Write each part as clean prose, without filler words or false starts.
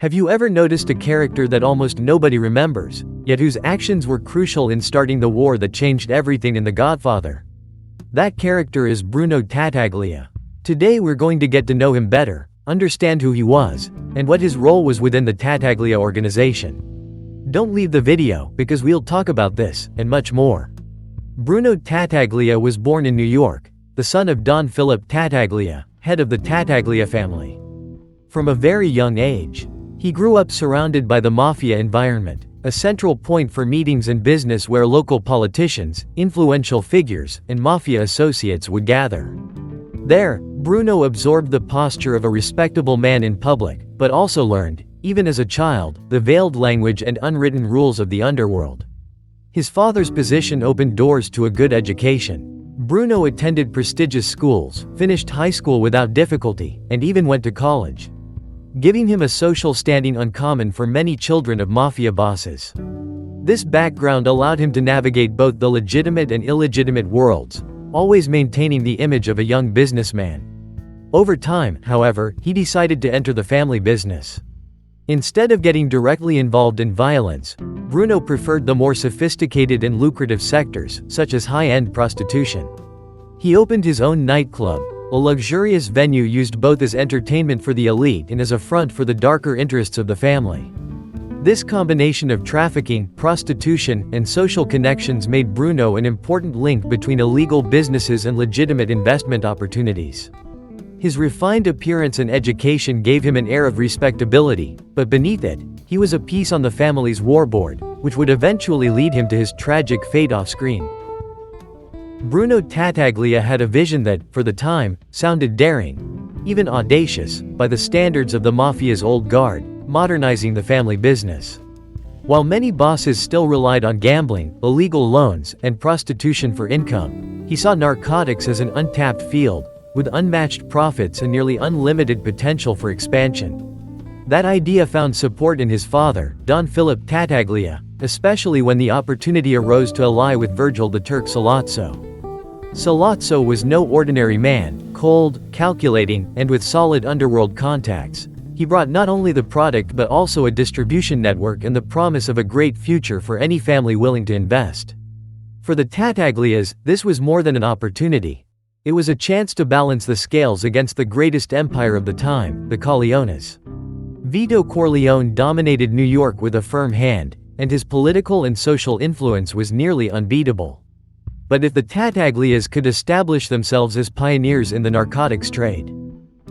Have you ever noticed a character that almost nobody remembers, yet whose actions were crucial in starting the war that changed everything in The Godfather? That character is Bruno Tattaglia. Today we're going to get to know him better, understand who he was, and what his role was within the Tattaglia organization. Don't leave the video, because we'll talk about this, and much more. Bruno Tattaglia was born in New York, the son of Don Philip Tattaglia, head of the Tattaglia family. From a very young age, he grew up surrounded by the mafia environment, a central point for meetings and business where local politicians, influential figures, and mafia associates would gather. There, Bruno absorbed the posture of a respectable man in public, but also learned, even as a child, the veiled language and unwritten rules of the underworld. His father's position opened doors to a good education. Bruno attended prestigious schools, finished high school without difficulty, and even went to college, giving him a social standing uncommon for many children of mafia bosses. This background allowed him to navigate both the legitimate and illegitimate worlds, always maintaining the image of a young businessman. Over time, however, he decided to enter the family business. Instead of getting directly involved in violence, Bruno preferred the more sophisticated and lucrative sectors, such as high-end prostitution. He opened his own nightclub, a luxurious venue used both as entertainment for the elite and as a front for the darker interests of the family. This combination of trafficking, prostitution, and social connections made Bruno an important link between illegal businesses and legitimate investment opportunities. His refined appearance and education gave him an air of respectability, but beneath it, he was a piece on the family's warboard, which would eventually lead him to his tragic fate off-screen. Bruno Tattaglia had a vision that, for the time, sounded daring, even audacious, by the standards of the mafia's old guard, modernizing the family business. While many bosses still relied on gambling, illegal loans, and prostitution for income, he saw narcotics as an untapped field, with unmatched profits and nearly unlimited potential for expansion. That idea found support in his father, Don Philip Tattaglia, especially when the opportunity arose to ally with Virgil the Turk Sollozzo. Sollozzo was no ordinary man, cold, calculating, and with solid underworld contacts. He brought not only the product but also a distribution network and the promise of a great future for any family willing to invest. For the Tattaglias, this was more than an opportunity. It was a chance to balance the scales against the greatest empire of the time, the Corleones. Vito Corleone dominated New York with a firm hand, and his political and social influence was nearly unbeatable. But if the Tattaglias could establish themselves as pioneers in the narcotics trade,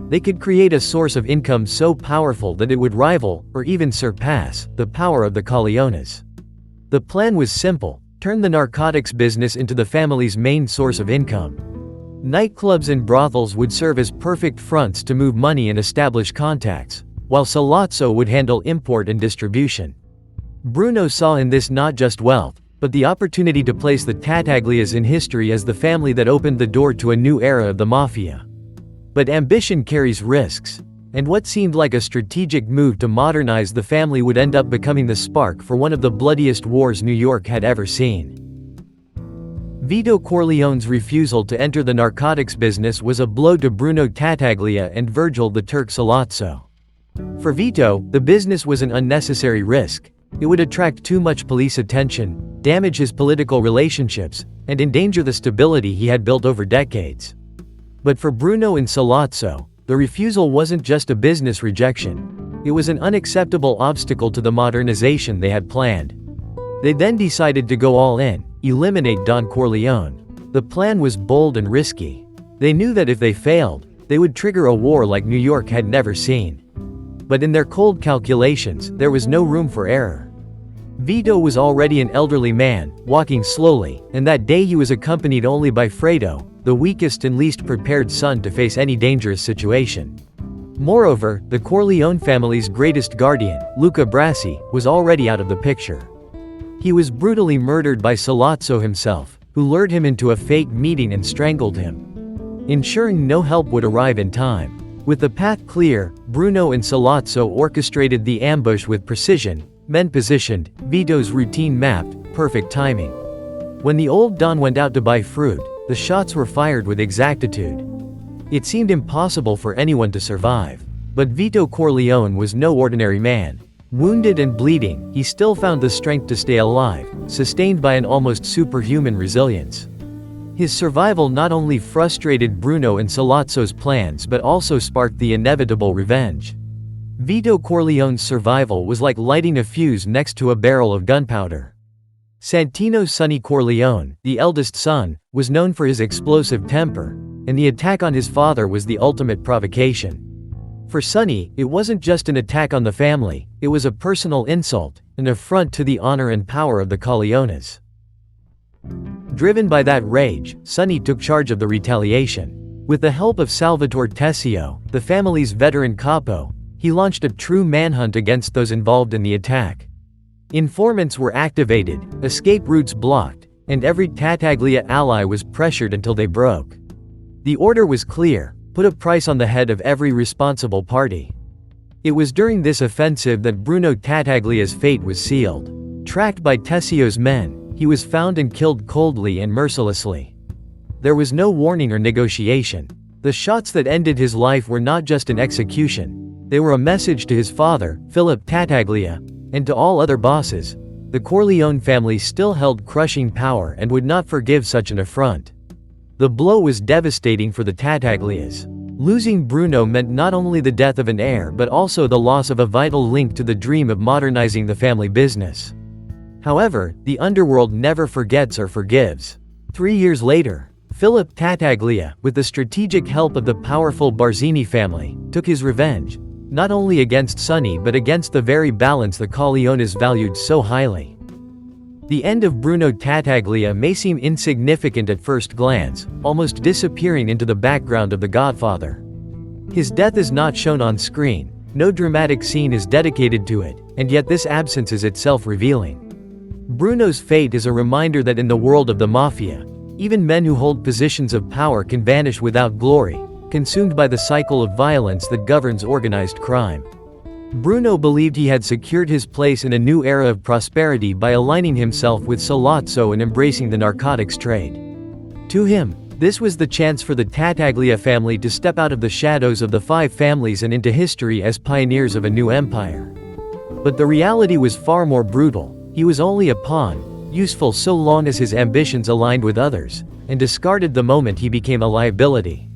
they could create a source of income so powerful that it would rival, or even surpass, the power of the Corleones. The plan was simple: turn the narcotics business into the family's main source of income. Nightclubs and brothels would serve as perfect fronts to move money and establish contacts, while Sollozzo would handle import and distribution. Bruno saw in this not just wealth, but the opportunity to place the Tattaglias in history as the family that opened the door to a new era of the mafia. But ambition carries risks, and what seemed like a strategic move to modernize the family would end up becoming the spark for one of the bloodiest wars New York had ever seen. Vito Corleone's refusal to enter the narcotics business was a blow to Bruno Tattaglia and Virgil the Turk Sollozzo. For Vito, the business was an unnecessary risk. It would attract too much police attention, damage his political relationships, and endanger the stability he had built over decades. But for Bruno and Sollozzo, the refusal wasn't just a business rejection. It was an unacceptable obstacle to the modernization they had planned. They then decided to go all in, eliminate Don Corleone. The plan was bold and risky. They knew that if they failed, they would trigger a war like New York had never seen. But in their cold calculations, there was no room for error. Vito was already an elderly man, walking slowly, and that day he was accompanied only by Fredo, the weakest and least prepared son to face any dangerous situation. Moreover, the Corleone family's greatest guardian, Luca Brasi, was already out of the picture. He was brutally murdered by Sollozzo himself, who lured him into a fake meeting and strangled him, ensuring no help would arrive in time. With the path clear, Bruno and Sollozzo orchestrated the ambush with precision, men positioned, Vito's routine mapped, perfect timing. When the old Don went out to buy fruit, the shots were fired with exactitude. It seemed impossible for anyone to survive. But Vito Corleone was no ordinary man. Wounded and bleeding, he still found the strength to stay alive, sustained by an almost superhuman resilience. His survival not only frustrated Bruno and Sollozzo's plans but also sparked the inevitable revenge. Vito Corleone's survival was like lighting a fuse next to a barrel of gunpowder. Santino's Sonny Corleone, the eldest son, was known for his explosive temper, and the attack on his father was the ultimate provocation. For Sonny, it wasn't just an attack on the family, it was a personal insult, an affront to the honor and power of the Corleones. Driven by that rage, Sonny took charge of the retaliation. With the help of Salvatore Tessio, the family's veteran capo, he launched a true manhunt against those involved in the attack. Informants were activated, escape routes blocked, and every Tattaglia ally was pressured until they broke. The order was clear: put a price on the head of every responsible party. It was during this offensive that Bruno Tattaglia's fate was sealed. Tracked by Tessio's men, he was found and killed coldly and mercilessly. There was no warning or negotiation. The shots that ended his life were not just an execution. They were a message to his father, Philip Tattaglia, and to all other bosses. The Corleone family still held crushing power and would not forgive such an affront. The blow was devastating for the Tattaglias. Losing Bruno meant not only the death of an heir but also the loss of a vital link to the dream of modernizing the family business. However, the underworld never forgets or forgives. 3 years later, Philip Tattaglia, with the strategic help of the powerful Barzini family, took his revenge, not only against Sonny but against the very balance the Corleones valued so highly. The end of Bruno Tattaglia may seem insignificant at first glance, almost disappearing into the background of The Godfather. His death is not shown on screen, no dramatic scene is dedicated to it, and yet this absence is itself revealing. Bruno's fate is a reminder that in the world of the mafia, even men who hold positions of power can vanish without glory, consumed by the cycle of violence that governs organized crime. Bruno believed he had secured his place in a new era of prosperity by aligning himself with Sollozzo and embracing the narcotics trade. To him, this was the chance for the Tattaglia family to step out of the shadows of the five families and into history as pioneers of a new empire. But the reality was far more brutal. He was only a pawn, useful so long as his ambitions aligned with others, and discarded the moment he became a liability.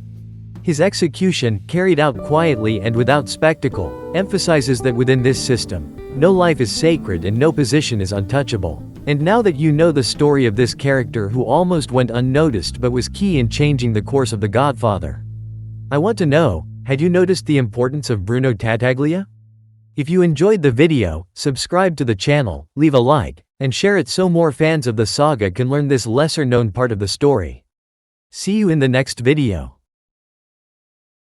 His execution, carried out quietly and without spectacle, emphasizes that within this system, no life is sacred and no position is untouchable. And now that you know the story of this character who almost went unnoticed but was key in changing the course of The Godfather, I want to know, had you noticed the importance of Bruno Tattaglia? If you enjoyed the video, subscribe to the channel, leave a like, and share it so more fans of the saga can learn this lesser-known part of the story. See you in the next video.